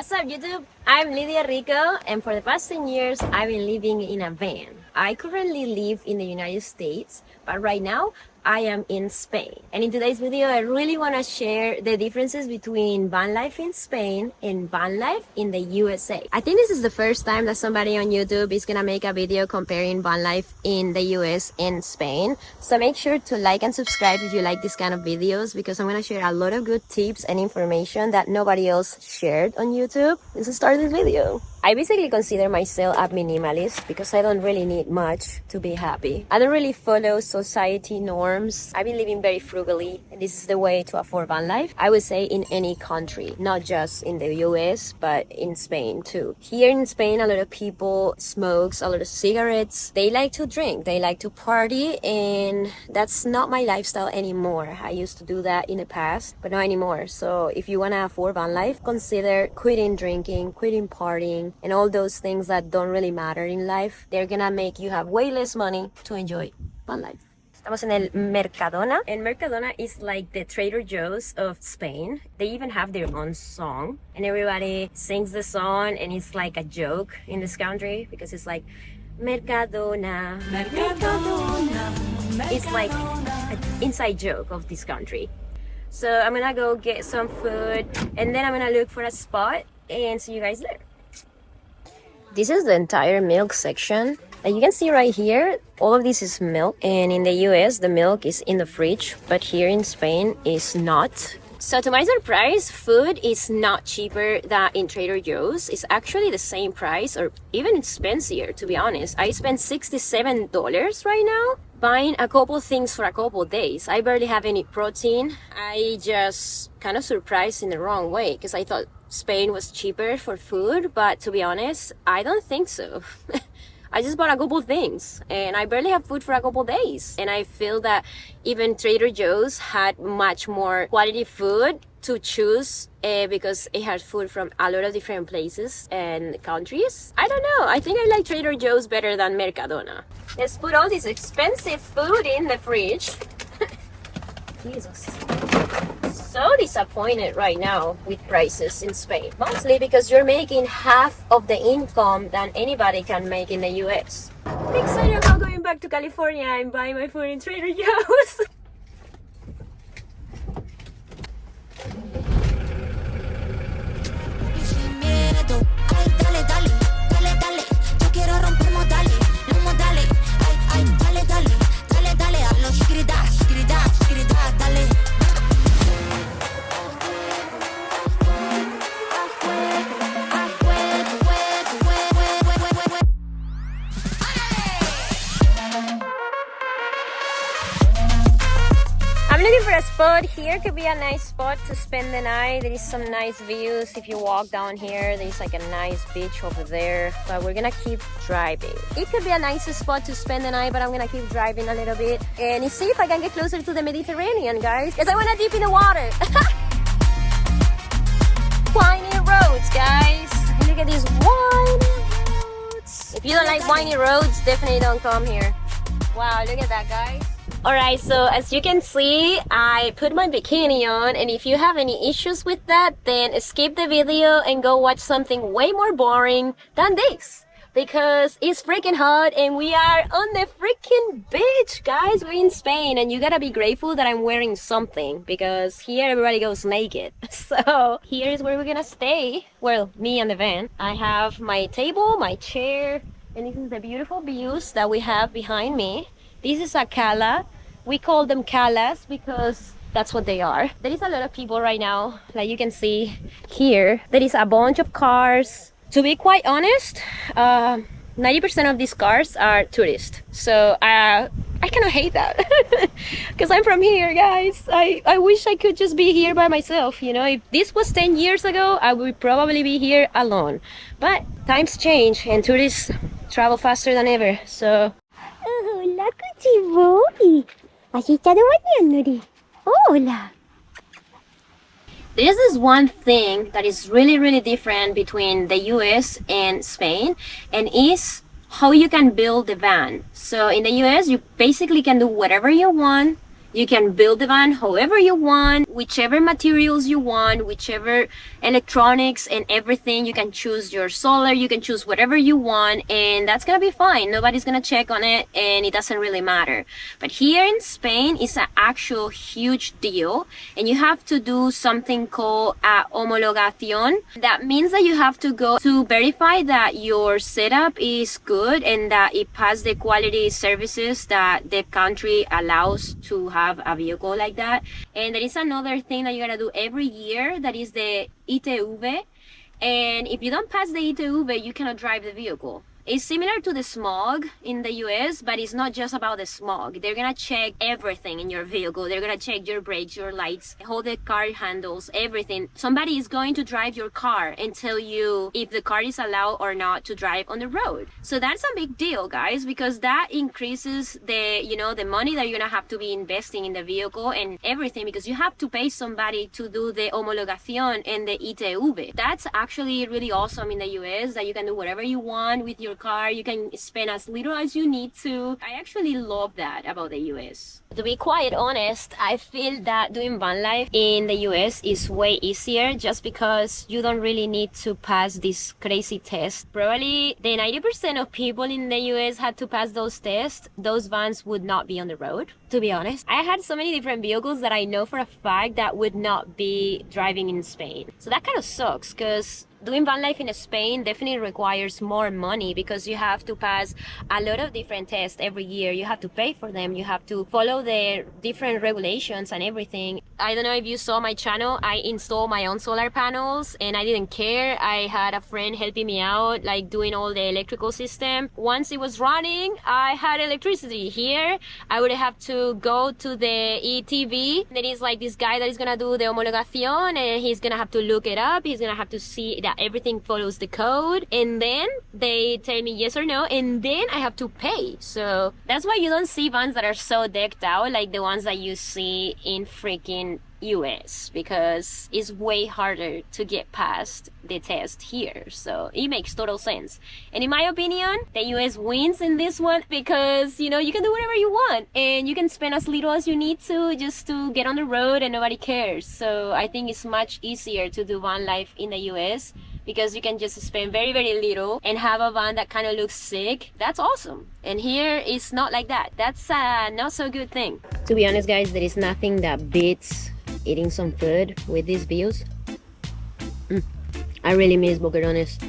What's up, YouTube? I'm Lidia Rico, and for the past 10 years, I've been living in a van. I currently live in the United States, but right now, I am in Spain. And in today's video, I really want to share the differences between van life in Spain and van life in the USA. I think this is the first time that somebody on YouTube is gonna make a video comparing van life in the US and Spain. So make sure to like and subscribe if you like this kind of videos, because I'm gonna share a lot of good tips and information that nobody else shared on YouTube. Let's start this video. I basically consider myself a minimalist because I don't really need much to be happy. I don't really follow society norms. I've been living very frugally, and this is the way to afford van life. I would say in any country, not just in the US, but in Spain too. Here in Spain, a lot of people smokes a lot of cigarettes. They like to drink, they like to party, and that's not my lifestyle anymore. I used to do that in the past, but not anymore. So if you wanna afford van life, consider quitting drinking, quitting partying, and all those things that don't really matter in life. They're gonna make you have way less money to enjoy van life. Estamos en el Mercadona, and Mercadona is like the Trader Joe's of Spain. They even have their own song, and everybody sings the song, and it's like a joke in this country because it's like Mercadona, Mercadona. It's like an inside joke of this country. So I'm gonna go get some food, and then I'm gonna look for a spot and see you guys there. This is the entire milk section. You can see right here, all of this is milk. And in the US, the milk is in the fridge, but here in Spain, it's not. So to my surprise, food is not cheaper than in Trader Joe's. It's actually the same price or even expensive, to be honest. I spent $67 right now buying a couple things for a couple days. I barely have any protein. I just kind of surprised in the wrong way because I thought Spain was cheaper for food, but to be honest, I don't think so. I just bought a couple things and I barely have food for a couple days. And I feel that even Trader Joe's had much more quality food to choose because it has food from a lot of different places and countries. I don't know. I think I like Trader Joe's better than Mercadona. Let's put all this expensive food in the fridge. Jesus. So disappointed right now with prices in Spain, mostly because you're making half of the income than anybody can make in the US. I'm excited about going back to California and buying my food in Trader Joe's. I'm looking for a spot. Here could be a nice spot to spend the night. There is some nice views. If you walk down here, there's like a nice beach over there, but we're gonna keep driving. It could be a nice spot to spend the night, but I'm gonna keep driving a little bit and see if I can get closer to the Mediterranean, guys, because I wanna dip in the water. Windy roads, guys. Look at these windy roads. If you don't like windy roads, definitely don't come here. Wow, look at that, guys. Alright, so as you can see, I put my bikini on, and if you have any issues with that, then skip the video and go watch something way more boring than this. Because it's freaking hot and we are on the freaking beach, guys. We're in Spain and you gotta be grateful that I'm wearing something because here everybody goes naked. So here is where we're gonna stay. Well, me and the van. I have my table, my chair, and this is the beautiful views that we have behind me. This is a cala. We call them calas because that's what they are. There is a lot of people right now, like you can see here. There is a bunch of cars. To be quite honest, 90% of these cars are tourists. So I kind of hate that because I'm from here, guys. I wish I could just be here by myself. You know, if this was 10 years ago, I would probably be here alone. But times change and tourists travel faster than ever. So hola, cuchiboy. ¿Has estado bañándote? Hola. There's this one thing that is really different between the US and Spain, and is how you can build the van. So in the US, you basically can do whatever you want. You can build the van however you want, whichever materials you want, whichever electronics and everything. You can choose your solar, you can choose whatever you want, and that's gonna be fine. Nobody's gonna check on it, and it doesn't really matter. But here in Spain, it's an actual huge deal, and you have to do something called a homologation. That means that you have to go to verify that your setup is good and that it passes the quality services that the country allows to have a vehicle like that. And there is another thing that you gotta do every year, that is the ITV. And if you don't pass the ITV, you cannot drive the vehicle. It's similar to the smog in the US, but it's not just about the smog. They're gonna check everything in your vehicle. They're gonna check your brakes, your lights, how the car handles, everything. Somebody is going to drive your car and tell you if the car is allowed or not to drive on the road. So that's a big deal, guys, because that increases the, you know, the money that you're gonna have to be investing in the vehicle and everything, because you have to pay somebody to do the homologación and the ITV. That's actually really awesome in the US, that you can do whatever you want with your car. You can spend as little as you need to. I actually love that about the US. To be quite honest, I feel that doing van life in the US is way easier, just because you don't really need to pass this crazy test. Probably the 90% of people in the US had to pass those tests. Those vans would not be on the road, to be honest. I had so many different vehicles that I know for a fact that would not be driving in Spain. So that kind of sucks, because doing van life in Spain definitely requires more money, because you have to pass a lot of different tests every year. You have to pay for them. You have to follow the different regulations and everything. I don't know if you saw my channel. I installed my own solar panels and I didn't care. I had a friend helping me out, like doing all the electrical system. Once it was running, I had electricity. Here, I would have to go to the ETV. There is like this guy that is gonna do the homologación, and he's gonna have to look it up. He's gonna have to see that everything follows the code, and then they tell me yes or no, and then I have to pay. So that's why you don't see vans that are so decked out like the ones that you see in freaking US, because it's way harder to get past the test here. So it makes total sense. And in my opinion, the US wins in this one, because, you know, you can do whatever you want and you can spend as little as you need to just to get on the road and nobody cares. So I think it's much easier to do van life in the US, because you can just spend very, very little and have a van that kind of looks sick. That's awesome. And here it's not like that. That's a not so good thing. To be honest, guys, there is nothing that beats eating some food with these views. I really miss boquerones.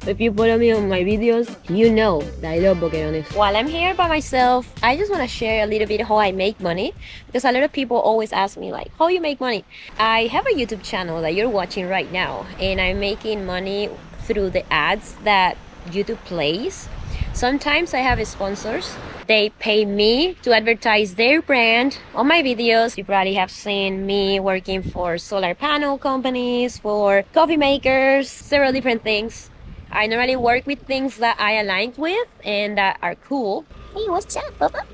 If you follow me on my videos, you know that I love boquerones. While I'm here by myself, I just want to share a little bit how I make money, because a lot of people always ask me like, how you make money? I have a YouTube channel that you're watching right now, and I'm making money through the ads that YouTube plays. Sometimes I have sponsors. They pay me to advertise their brand on my videos. You probably have seen me working for solar panel companies, for coffee makers, several different things. I normally work with things that I align with and that are cool. Hey, what's up, Papa?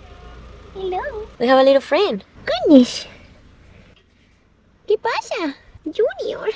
Hello. We have a little friend. Goodness. ¿Qué pasa? Junior.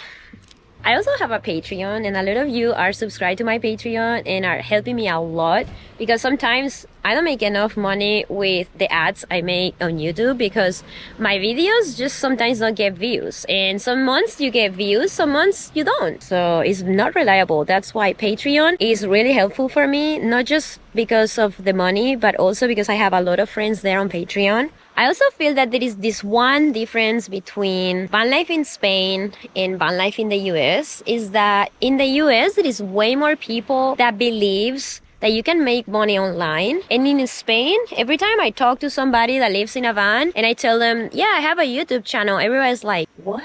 I also have a Patreon, and a lot of you are subscribed to my Patreon and are helping me a lot, because sometimes I don't make enough money with the ads I make on YouTube, because my videos just sometimes don't get views, and some months you get views, some months you don't. So it's not reliable. That's why Patreon is really helpful for me, not just because of the money, but also because I have a lot of friends there on Patreon. I also feel that there is this one difference between van life in Spain and van life in the US, is that in the US there is way more people that believes that you can make money online. And in Spain, every time I talk to somebody that lives in a van and I tell them, yeah, I have a YouTube channel, everybody's like, what?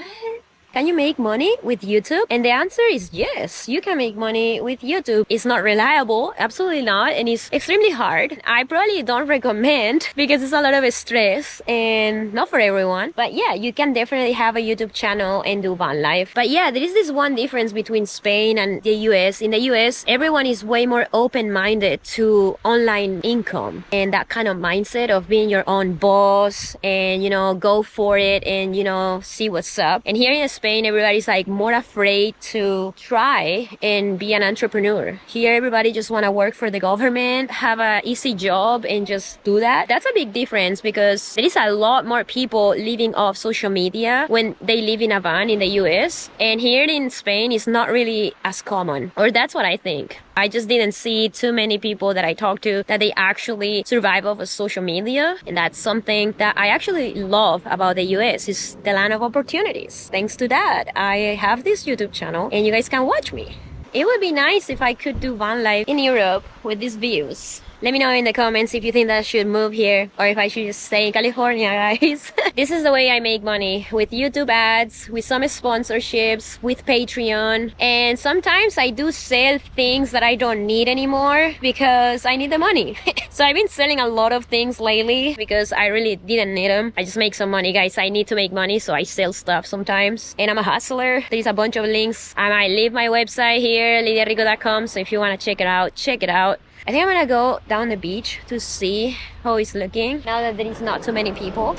Can you make money with YouTube? And the answer is yes, you can make money with YouTube. It's not reliable, absolutely not, and it's extremely hard. I probably don't recommend, because it's a lot of stress and not for everyone. But yeah, you can definitely have a YouTube channel and do van life. But yeah, there is this one difference between Spain and the US. In the US, everyone is way more open-minded to online income and that kind of mindset of being your own boss and, you know, go for it and, you know, see what's up. And here in Spain, Spain, everybody's like more afraid to try and be an entrepreneur. Here, everybody just want to work for the government, have an easy job and just do that. That's a big difference because there is a lot more people living off social media when they live in a van in the US. And here in Spain, it's not really as common, or that's what I think. I just didn't see too many people that I talked to that they actually survive off of social media. And that's something that I actually love about the US, is the land of opportunities. Thanks to that, I have this YouTube channel and you guys can watch me. It would be nice if I could do van life in Europe with these views. Let me know in the comments if you think that I should move here or if I should just stay in California, guys. This is the way I make money, with YouTube ads, with some sponsorships, with Patreon. And sometimes I do sell things that I don't need anymore because I need the money. So I've been selling a lot of things lately because I really didn't need them. I just make some money, guys. I need to make money, so I sell stuff sometimes. And I'm a hustler. There's a bunch of links. I might leave my website here, lidiarico.com. So if you want to check it out, check it out. I think I'm gonna go down the beach to see how it's looking now that there is not too many people,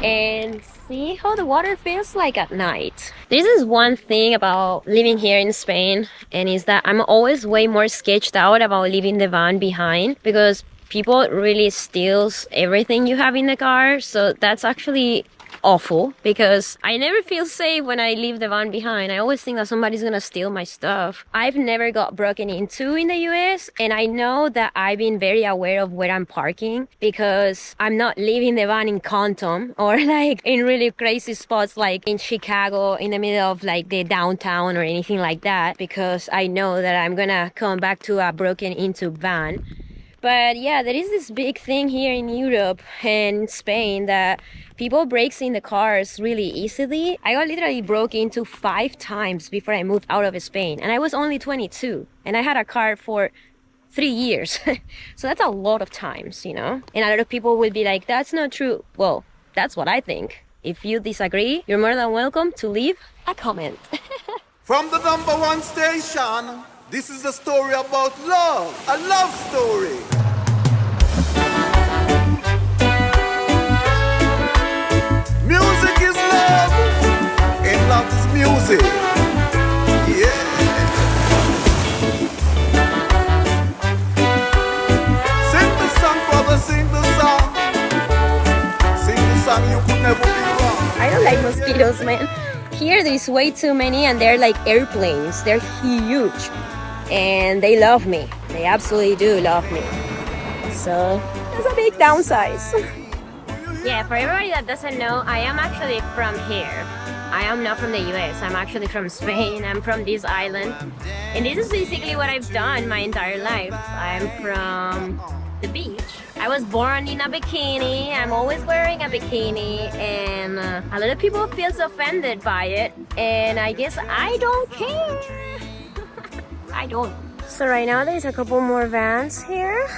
and see how the water feels like at night. This is one thing about living here in Spain, and is that I'm always way more sketched out about leaving the van behind because people really steals everything you have in the car. So that's actually awful because I never feel safe when I leave the van behind. I always think that somebody's gonna steal my stuff. I've never got broken into in the US, and I know that I've been very aware of where I'm parking because I'm not leaving the van in Compton or like in really crazy spots like in Chicago in the middle of like the downtown or anything like that, because I know that I'm gonna come back to a broken into van. But yeah, there is this big thing here in Europe and Spain that people breaks in the cars really easily. I got literally broke into 5 times before I moved out of Spain, and I was only 22 and I had a car for 3 years. So that's a lot of times, you know? And a lot of people will be like, that's not true. Well, that's what I think. If you disagree, you're more than welcome to leave a comment. From the #1 station, this is a story about love, a love story. Music is love, and love is music. Yeah. Sing the song, brother, sing the song. Sing the song, you could never be wrong. I don't like mosquitoes, man. Here there's way too many, and they're like airplanes. They're huge. And they love me. They absolutely do love me. So that's a big downside. Yeah, for everybody that doesn't know, I am actually from here. I am not from the US. I'm actually from Spain. I'm from this island. And this is basically what I've done my entire life. I'm from the beach. I was born in a bikini. I'm always wearing a bikini, and a lot of people feel offended by it. And I guess I don't care. I don't. So right now there's a couple more vans here.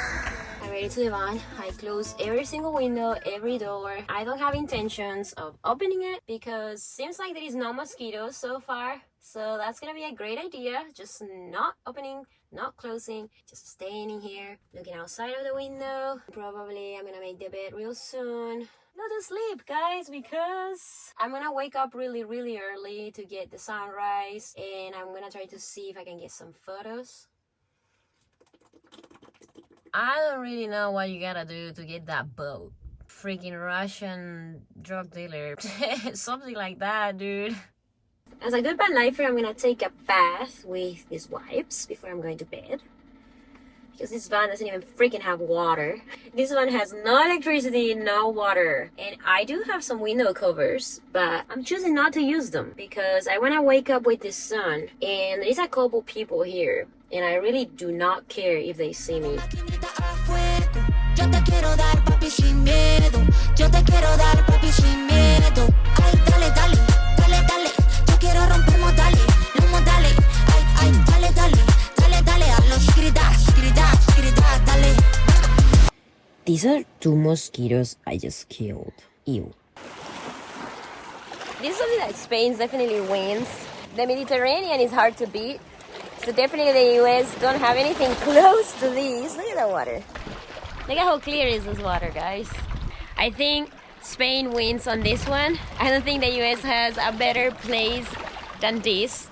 I'm ready to the van. I close every single window, every door. I don't have intentions of opening it because seems like there is no mosquitoes so far. So that's gonna be a great idea. Just not opening, not closing, just staying in here, looking outside of the window. Probably I'm gonna make the bed real soon. Not to sleep, guys, because I'm gonna wake up really early to get the sunrise, and I'm gonna try to see if I can get some photos. I don't really know what you gotta do to get that boat. Freaking Russian drug dealer. Something like that, dude. As a good van lifer, I'm gonna take a bath with these wipes before I'm going to bed. Because this van doesn't even freaking have water. This one has no electricity, no water. And I do have some window covers, but I'm choosing not to use them because I want to wake up with the sun. And there's a couple people here, and I really do not care if they see me. These are 2 mosquitoes I just killed. Ew. This is something that Spain definitely wins. The Mediterranean is hard to beat. So definitely the US don't have anything close to these. Look at the water. Look at how clear is this water, guys. I think Spain wins on this one. I don't think the US has a better place than this.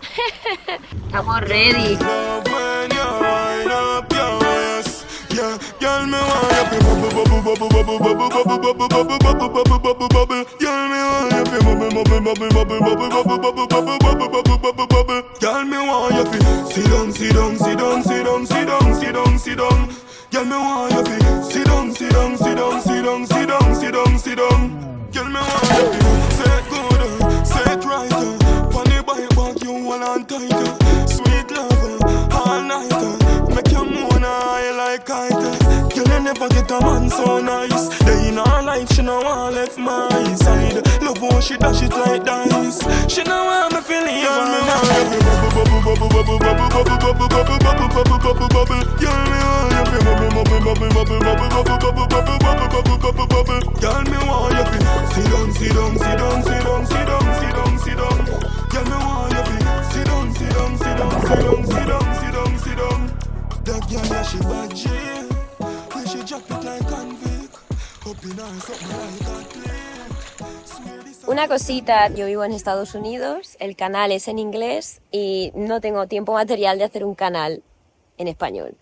Estamos ready. Love when you wind up your waist. Yeah, girl, me want you feel bubble, bubble, bubble, bubble, bubble, bubble, bubble, bubble, bubble, bubble, bubble. Girl, me want you feel bubble, bubble, bubble, bubble, bubble, bubble, bubble, bubble, bubble, bubble, bubble, bubble. Girl, me want you feel sit down, sit down, sit down, sit down, sit down, sit down, sit down. Girl, me want you feel sit down, sit down, sit down, sit down, sit down, sit down, sit down. Girl, me want you feel say it good, say it right. Funny bike back, you hold on tight. Sweet lover, all night. Make you moan high like kite. Girl, you never get a man so nice. Day in her life, she no want left my side. Love how she dash it like dice. She no want me feel leave her. Me want you feel bubble, bubble, bubble, bubble, bubble, bubble, bubble, bubble, bubble, bubble. Girl, me want you feel bubble, bubble, bubble, bubble, bubble, bubble, bubble, bubble, bubble, bubble, bubble. Girl, me want you feel sit down, sit down, sit down, sit down, sit down, sit down, sit down. Girl, me want you feel sit down, sit down, sit down, sit down, sit down, sit down, sit down. That girl, yeah, she bad G. Yeah, she drop it like convict. Up in her something like a click. Una cosita, yo vivo en Estados Unidos, el canal es en inglés y no tengo tiempo material de hacer un canal en español.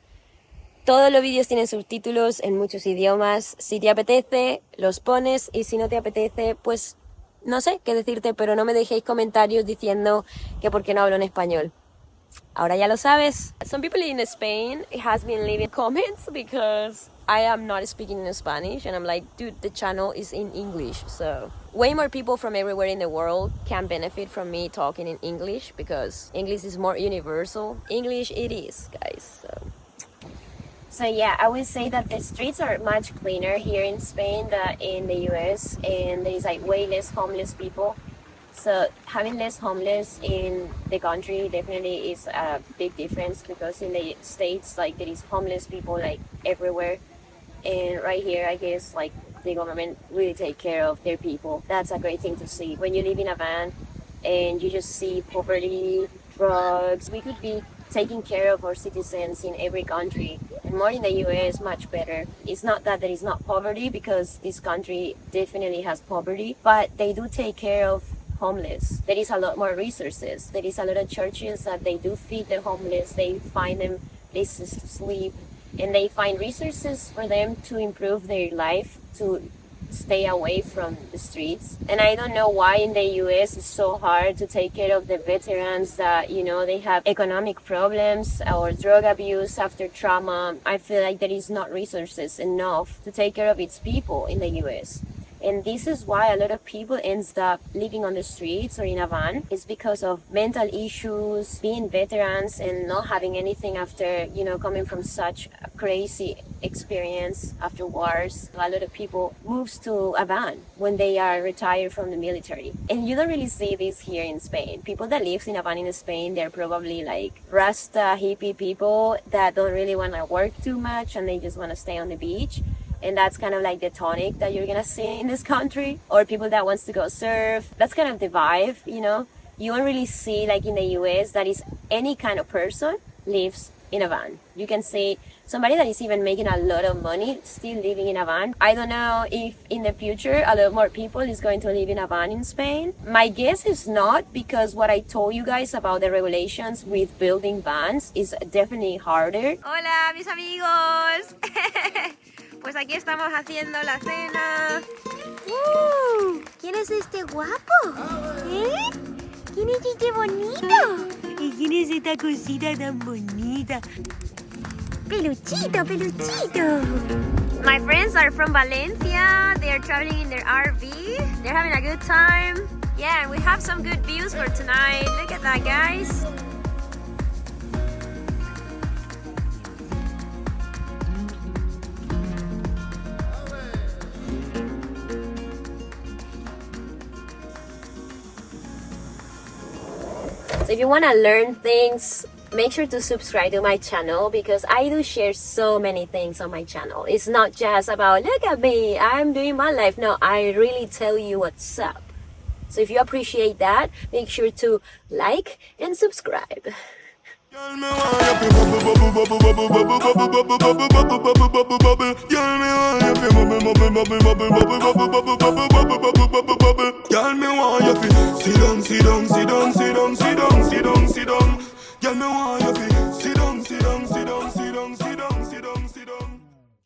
Todos los vídeos tienen subtítulos en muchos idiomas. Si te apetece, los pones, y si no te apetece, pues no sé qué decirte, pero no me dejéis comentarios diciendo que por qué no hablo en español. Ahora ya lo sabes. Some people in Spain has been leaving comments because I am not speaking in Spanish, and I'm like, dude, the channel is in English. So way more people from everywhere in the world can benefit from me talking in English because English is more universal. English it is, guys. So yeah, I would say that the streets are much cleaner here in Spain than in the US, and there is like way less homeless people. So having less homeless in the country definitely is a big difference, because in the States, like, there is homeless people like everywhere, and right here I guess like the government really take care of their people. That's a great thing to see. When you live in a van and you just see poverty, drugs, we could be taking care of our citizens in every country, and more in the US, much better. It's not that there is not poverty, because this country definitely has poverty, but they do take care of homeless. There is a lot more resources. There is a lot of churches that they do feed the homeless. They find them places to sleep, and they find resources for them to improve their life, to stay away from the streets. And I don't know why in the US it's so hard to take care of the veterans that, you know, they have economic problems or drug abuse after trauma. I feel like there is not resources enough to take care of its people in the US. And this is why a lot of people ends up living on the streets or in a van. It's because of mental issues, being veterans, and not having anything after, you know, coming from such a crazy experience after wars. A lot of people moves to a van when they are retired from the military. And you don't really see this here in Spain. People that lives in a van in Spain, they're probably like Rasta hippie people that don't really want to work too much, and they just want to stay on the beach. And that's kind of like the tonic that you're gonna see in this country. Or people that wants to go surf. That's kind of the vibe, you know. You won't really see, like in the US, that is any kind of person lives in a van. You can see somebody that is even making a lot of money still living in a van. I don't know if in the future a lot more people is going to live in a van in Spain. My guess is not, because what I told you guys about the regulations with building vans is definitely harder. Hola, mis amigos. Pues aquí estamos haciendo la cena. ¿Quién es este guapo? ¿Eh? ¿Quién es este bonito? ¿Y quién es esta cosita tan bonita? Peluchito, peluchito. My friends are from Valencia. They are traveling in their RV. They're having a good time. Yeah, and we have some good views for tonight. Look at that, guys. So if you want to learn things, make sure to subscribe to my channel, because I do share so many things on my channel. It's not just about, look at me, I'm doing my life. No, I really tell you what's up. So if you appreciate that, make sure to like and subscribe. Girl, me want you fi bubble, bubble, bubble, bubble, bubble, bubble, bubble, bubble, bubble, bubble, bubble, bubble. Girl, me want you fi bubble, bubble, bubble, bubble, bubble, bubble, bubble, bubble, bubble, bubble.